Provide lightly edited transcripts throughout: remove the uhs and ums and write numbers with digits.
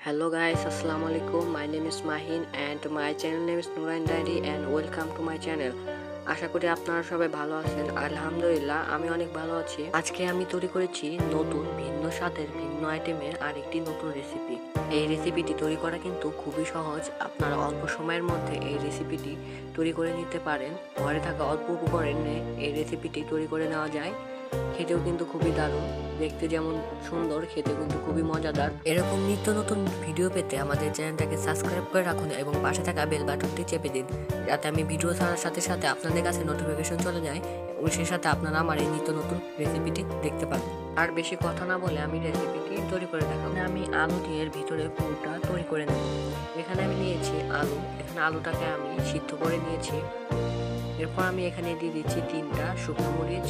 Hello guys, Assalamu alaikum. My name is Mahin and my channel name is Nurain Diary and welcome to my channel. আশা করি আপনারা সবাই ভালো আছেন। আলহামদুলিল্লাহ আমি অনেক ভালো আছি। আজকে আমি তৈরি করেছি নতুন ভিন্ন স্বাদের ভিন্ন আইটেমের আরেকটি নতুন রেসিপি। এই রেসিপিটি তৈরি করা কিন্তু খুবই সহজ। আপনারা অল্প সময়ের মধ্যে এই রেসিপিটি তৈরি করে নিতে পারেন। ঘরে থাকা অল্প উপকরণে এই রেসিপিটি তৈরি করে নেওয়া যায়। খেতেও কিন্তু খুবই দারুণ, দেখতে যেমন সুন্দর খেতেও কিন্তু খুবই মজাদার। এরকম নিত্য নতুন ভিডিও পেতে আমাদের চ্যানেলটাকে সাবস্ক্রাইব করে রাখুন এবং পাশে থাকা বেল বাটনটি চেপে দিন, যাতে আমি ভিডিও ছাড়ার সাথে সাথে আপনাদের কাছে নোটিফিকেশন চলে যায় এবং সেই সাথে আপনারা আমার এই নিত্য নতুন রেসিপিটি দেখতে পাবেন। আর বেশি কথা না বলে আমি রেসিপিটি তৈরি করে দেখাবো। আমি আলু দিয়ে এর ভিতরে পুরোটা তৈরি করে নেব। এখানে আমি নিয়েছি আলু। এখানে আলুটাকে আমি সিদ্ধ করে নিয়েছি। এরপর আমি এখানে দিয়ে দিচ্ছি 3টা শুকনো মরিচ।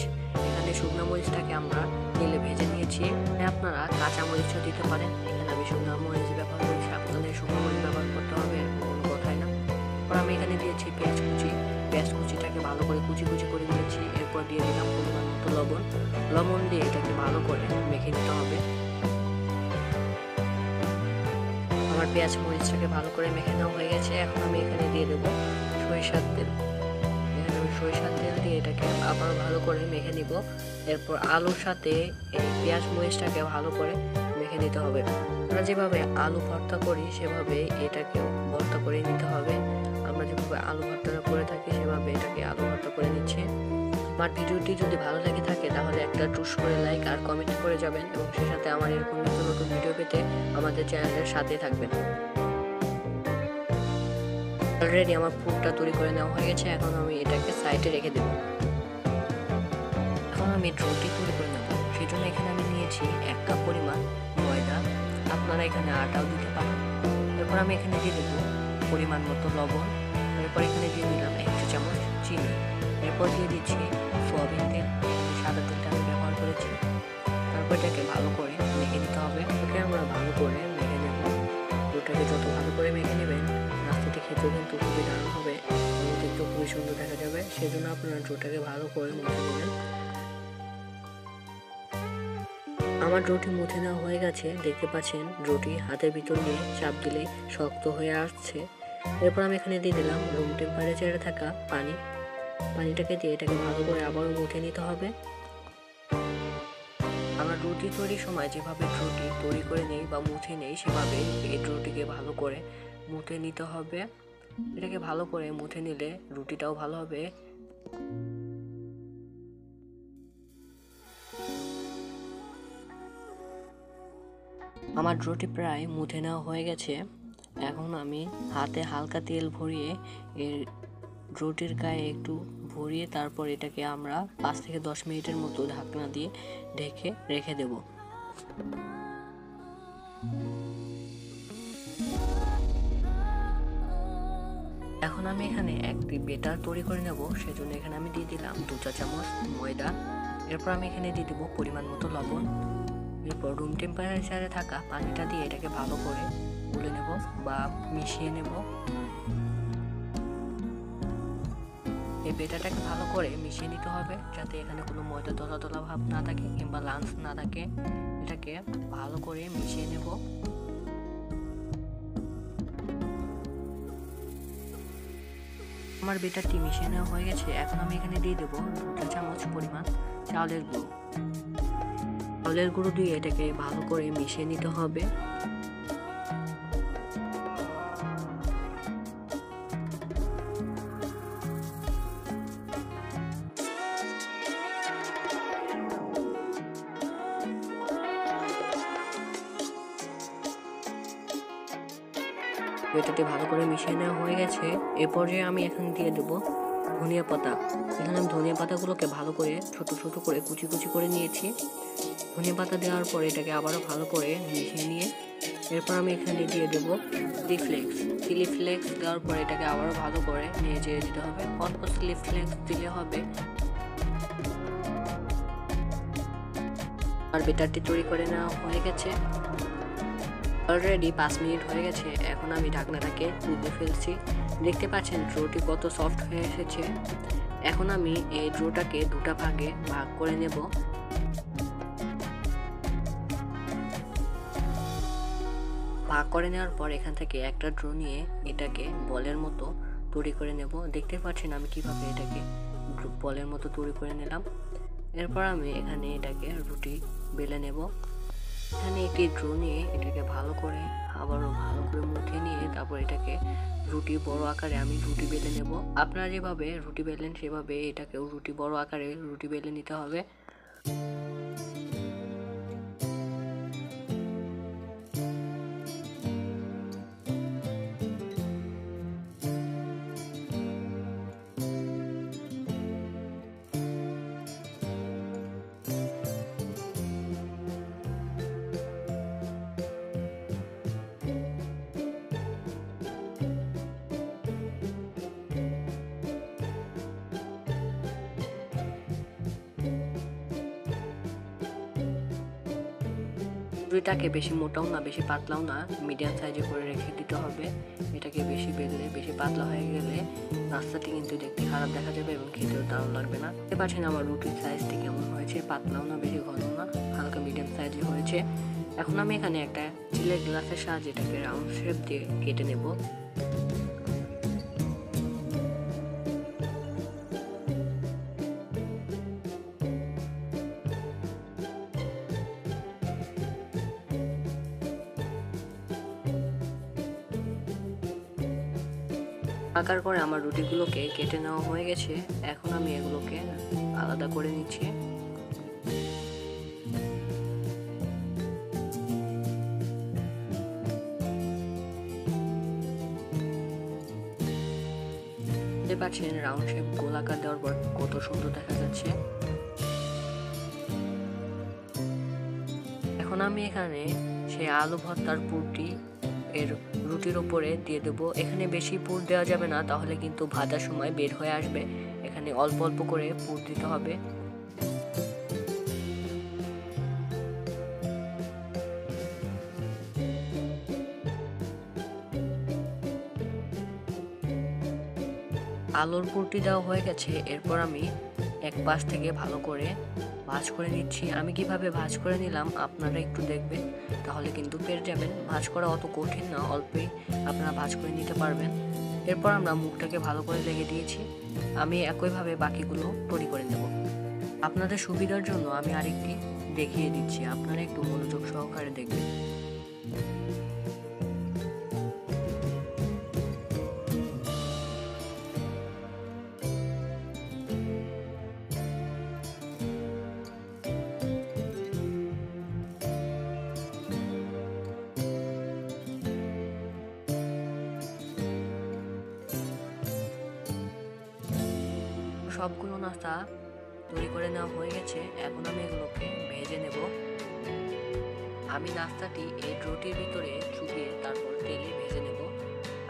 এখানে শুকনো মরিচটাকে আমরা তেলে ভেজে নিয়েছি। আপনারা কাঁচা মরিচও দিতে পারেন। এখানে আমি শুকনো মরিচ ব্যবহার করেছি, আপনাদের শুকনো মরিচ ব্যবহার করতে হবে কোনো কথাই না। এরপর আমি এখানে দিয়েছি পেঁয়াজ কুচি। পেঁয়াজ কুচিটাকে ভালো করে কুচি কুচি করে দিয়েছি। এরপর দিয়ে দিলাম পরিমাণ মতো লবণ দিয়ে এটাকে ভালো করে মেখে নিতে হবে। আমার পেঁয়াজ মরিচটাকে ভালো করে মেখে নেওয়া হয়ে গেছে। এখন আমি এখানে দিয়ে দেবো সরিষার তেল। সরিষার তেল দিয়ে এটাকে আবার ভালো করে মেখে নিব। এরপর আলুর সাথে এই পেঁয়াজ মরিচটাকে ভালো করে মেখে নিতে হবে। আমরা যেভাবে আলু ভর্তা করি সেভাবে এটাকেও ভর্তা করে নিতে হবে। আমরা যেভাবে আলু ভর্তাটা করে থাকি সেভাবে এটাকে আলু ভর্তা করে নিচ্ছি। আমার ভিডিওটি যদি ভালো লেগে থাকে তাহলে একটা টুস করে লাইক আর কমেন্ট করে যাবেন এবং সেই সাথে আমার এরকম নতুন নতুন ভিডিও পেতে আমাদের চ্যানেলের সাথে থাকবেন। অলরেডি আমার পুরটা তৈরি করে নেওয়া হয়ে গেছে। এখন আমি এটাকে সাইডে রেখে দেব। এখন আমি রুটি তৈরি করে নেব। সেই জন্য এখানে আমি নিয়েছি 1 কাপ পরিমাণ ময়দা। আপনারা এখানে আটাও দিতে পারেন। এরপর আমি এখানে দিয়ে দেবো পরিমাণ মতো লবণ। এরপর এখানে দিয়ে দিলাম 1 চা চামচ চিনি। এরপর দিয়ে দিচ্ছি সয়াবিন তেল। সাদা তেলটা আমি ব্যবহার করেছি। তারপর এটাকে ভালো করে মেখে নিতে হবে। ওকে আমরা ভালো করে মেখে নেব। রুটিটাকে যত ভালো করে মেখে নেবেন নাস্তাটি খেতেও কিন্তু খুবই দারুণ হবে এবং দেখতেও খুবই সুন্দর দেখা যাবে। সেই জন্য আপনারা রুটিটাকে ভালো করে মুছে নেবেন। আমার রুটি মুছে নেওয়া হয়ে গেছে। দেখতে পাচ্ছেন রুটি হাতের ভিতর নিয়ে চাপ দিলেই শক্ত হয়ে আসছে। এরপর আমি এখানে দিয়ে দিলাম রুম টেম্পারেচারে থাকা পানিটাকে দিয়ে এটাকে ভালো করে আবারও মুছে নিতে হবে। আমরা রুটি তৈরির সময় যেভাবে রুটি তৈরি করে নেই বা মুছে নেই সেভাবে এই রুটিকে ভালো করে মুছে নিতে হবে। এটাকে ভালো করে মুছে নিলে রুটিটাও ভালো হবে। আমার রুটি প্রায় মুছে নেওয়া হয়ে গেছে। এখন আমি হাতে হালকা তেল ভরিয়ে এর রুটির গায়ে একটু ভরিয়ে তারপর এটাকে আমরা 5 থেকে 10 মিনিটের মতো ঢাকনা দিয়ে ঢেকে রেখে দেব। এখন আমি এখানে একটি বেটার তৈরি করে নেব। সেজন্য এখানে আমি দিয়ে দিলাম 2 চা চামচ ময়দা। এরপর আমি এখানে দিয়ে দেবো পরিমাণ মতো লবণ। এরপর রুম টেম্পারেচারে থাকা পানিটা দিয়ে এটাকে ভালো করে গুলে নেব বা মিশিয়ে নেব। এই বেটাটাকে ভালো করে মিশিয়ে নিতে হবে যাতে এখানে কোনো ময়দা দলা দলা ভাব না থাকে কিংবা লাঞ্চ না থাকে। এটাকে ভালো করে মিশিয়ে নেব। আমার বেটারটি মিশিয়ে নেওয়া হয়ে গেছে। এখন আমি এখানে দিয়ে দেবো 2 চা চামচ পরিমাণ চাউলের গুঁড়ো। চাউলের গুঁড়ো দিয়ে এটাকে ভালো করে মিশিয়ে নিতে হবে। এটাকে ভালো করে মিশিয়ে নেওয়া হয়ে গেছে। এ পর্যায়ে আমি এখানে দিয়ে দেবো ধনিয়া পাতা। এখানে আমি ধনিয়া পাতাগুলোকে ভালো করে ছোট ছোট করে কুচি কুচি করে নিয়েছি। ধনিয়া পাতা দেওয়ার পর এটাকে আবারও ভালো করে মিশিয়ে নিয়ে এরপর আমি এখানে দিয়ে দেবো চিলি ফ্লেক্স দেওয়ার পর এটাকে আবারও ভালো করে নিয়ে যেয়ে দিতে হবে। অল্প চিলি ফ্লেক্স দিলে হবে। আর বেটারটি তৈরি করে নেওয়া হয়ে গেছে। অলরেডি 5 মিনিট হয়ে গেছে। এখন আমি ঢাকনাটাকে তুলে ফেলছি। দেখতে পাচ্ছেন রুটি কত সফট হয়ে এসেছে। এখন আমি এই ডোটাকে 2টা ভাগে ভাগ করে নেব। ভাগ করে নেওয়ার পর এখান থেকে একটা ড্র নিয়ে এটাকে বলের মতো তৈরি করে নেব। দেখতে পাচ্ছেন আমি কিভাবে এটাকে বলের মতো তৈরি করে নিলাম। এরপর আমি এখানে এটাকে রুটি বেলে নেব। এখানে একটি ড্র নিয়ে এটাকে ভালো করে আবারও ভালো করে মুঠে নিয়ে তারপর এটাকে রুটি বড় আকারে আমি রুটি বেলে নেব। আপনারা যেভাবে রুটি বেলেন সেভাবে এটাকেও রুটি বড় আকারে রুটি বেলে নিতে হবে। রুটিটাকে বেশি মোটাও না বেশি পাতলাও না, মিডিয়াম সাইজে করে রেখে দিতে হবে। এটাকে বেশি বেললে বেশি পাতলা হয়ে গেলে নাস্তাটি কিন্তু দেখতে খারাপ দেখা যাবে এবং খেতেও দারুণ লাগবে না। দেখতে পাচ্ছেন আমার রুটির সাইজটি কেমন হয়েছে, পাতলাও না বেশি ঘনও না, হালকা মিডিয়াম সাইজে হয়েছে। এখন আমি এখানে একটা স্টিলের গ্লাসের সাহায্যে এটাকে রাউন্ড শেপ দিয়ে কেটে নেব। আকার করে আমার রুটিগুলোকে কেটে নেওয়া হয়ে গেছে। এখন আমি এগুলোকে আলাদা করে নিচ্ছি। দেখতে পাচ্ছেন রাউন্ড শেপ গোলাকার দেওয়ার পর কত সুন্দর দেখা যাচ্ছে। এখন আমি এখানে সেই আলু ভর্তার পুরটি এর রুটির উপরে দিয়ে দেবো। এখানে বেশি পুর দেওয়া যাবে না, তাহলে কিন্তু ভাজার সময় বের হয়ে আসবে। এখানে অল্প অল্প করে পুর দিতে হবে। আলুর পুরটি দেওয়া হয়ে গেছে। এরপর আমি এক পাশ থেকে ভালো করে ভাঁজ করে নিচ্ছি। আমি কিভাবে ভাঁজ করে নিলাম আপনারা একটু দেখবেন, তাহলে কিন্তু পেরে যাবেন। ভাঁজ করা অত কঠিন না, অল্পেই আপনারা ভাঁজ করে নিতে পারবেন। এরপর আমরা মুখটাকে ভালো করে লেগে দিয়েছি। আমি একইভাবে বাকিগুলো তৈরি করে নেব। আপনাদের সুবিধার জন্য আমি আরেকটি দেখিয়ে দিচ্ছি, আপনারা একটু মনোযোগ সহকারে দেখবেন। সবগুলো নাস্তা তৈরি করে নেওয়া হয়ে গেছে। এখন আমি এগুলোকে ভেজে নেব। আমি নাস্তাটি এই রুটির ভিতরে চুবিয়ে তারপর তেলে ভেজে নেব।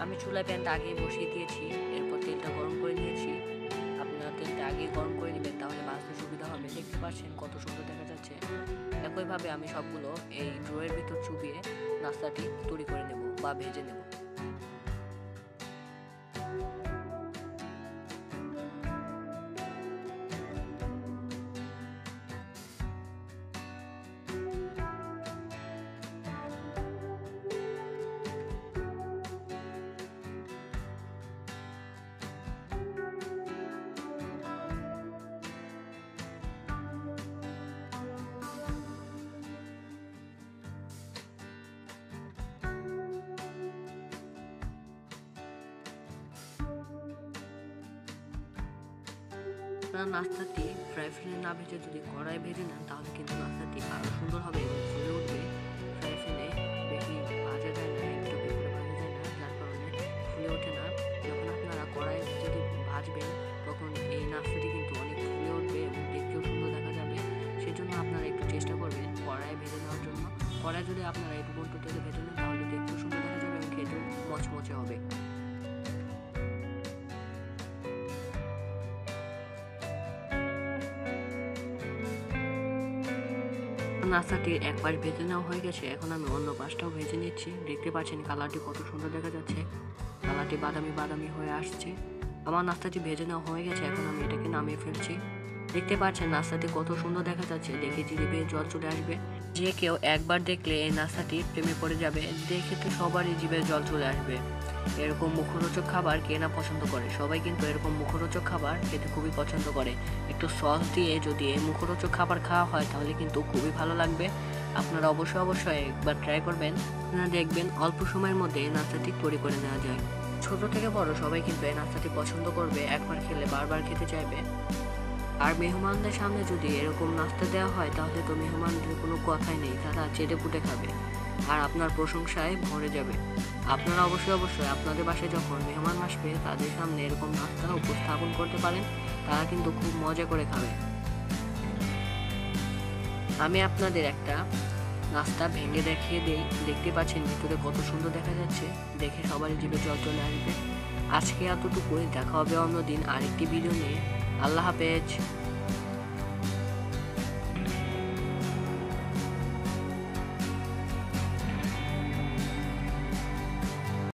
আমি চুলায় প্যানটা আগেই বসিয়ে দিয়েছি, এরপর তেলটা গরম করে নিয়েছি। আপনারা তেলটা আগে গরম করে নেবেন, তাহলে ভাজতে সুবিধা হবে। দেখতে পাচ্ছেন কত সুন্দর দেখা যাচ্ছে। একইভাবে আমি সবগুলো এই ড্রয়ের ভিতর চুবিয়ে নাস্তাটি তৈরি করে নেব বা ভেজে নেব। আপনারা নাস্তাটি ফ্রাই প্যানে না ভেজে যদি কড়াই ভেজে নেন, তাহলে কিন্তু নাস্তাটি আরও সুন্দর হবে এবং ফুলে উঠবে। ফ্রাই প্যানে বেশি ভাজা যায় না, একটু করে ভাজা যায় না, যার কারণে ফুলে ওঠে না। যখন আপনারা কড়াই যদি ভাজবেন, তখন এই নাস্তাটি কিন্তু অনেক ফুলে উঠবে এবং দেখতেও সুন্দর দেখা যাবে। সেজন্য আপনারা একটু চেষ্টা করবেন কড়াই ভেজে নেওয়ার জন্য। কড়াই যদি আপনারা একটু তেলে ভেজে নেন, তাহলে দেখতেও সুন্দর দেখা যাবে এবং খেতেও মচমচে হবে। নাস্তাটির এক পাশ ভেজে নেওয়া হয়ে গেছে। এখন আমি অন্য পাশটাও ভেজে নিচ্ছি। দেখতে পাচ্ছেন কালারটি কত সুন্দর দেখা যাচ্ছে, কালারটি বাদামি বাদামি হয়ে আসছে। আমার নাস্তাটি ভেজে নেওয়া হয়ে গেছে। এখন আমি এটাকে নামিয়ে ফেলছি। দেখতে পাচ্ছেন নাস্তাটি কত সুন্দর দেখা যাচ্ছে, দেখে জিভে জল চলে আসবে। যে কেউ একবার দেখলে এই নাস্তাটি প্রেমে পড়ে যাবে, দেখে তো সবারই জিভে জল চলে আসবে। এরকম মুখরোচক খাবার কে না পছন্দ করে, সবাই কিন্তু এরকম মুখরোচক খাবার খেতে খুবই পছন্দ করে। একটু সস দিয়ে যদি এই মুখরোচক খাবার খাওয়া হয় তাহলে কিন্তু খুবই ভালো লাগবে। আপনারা অবশ্যই একবার ট্রাই করবেন। আপনারা দেখবেন অল্প সময়ের মধ্যে এই নাস্তাটি তৈরি করে নেওয়া যায়। ছোট থেকে বড় সবাই কিন্তু এই নাস্তাটি পছন্দ করবে, একবার খেলে বারবার খেতে চাইবে। আর মেহমানদের সামনে যদি এরকম নাস্তা দেওয়া হয় তাহলে তো মেহমানদের কোনো কথাই নেই, তারা চেটে পুটে খাবে আর আপনার প্রশংসায় ভরে যাবে। আপনারা অবশ্যই আপনাদের বাসায় যখন মেহমান আসবে তাদের সামনে এরকম নাস্তা উপস্থাপন করতে পারেন, তারা কিন্তু খুব মজা করে খাবে। আমি আপনাদের একটা নাস্তা ভেঙে দেখিয়ে দিই। দেখতে পাচ্ছেন ভিতরে কত সুন্দর দেখা যাচ্ছে, দেখে সবারই জিভে জল চলে আসবে। আজকে এতটুকুই, দেখা হবে অন্যদিন আরেকটি ভিডিও নিয়ে। আল্লাহ হাফেজ।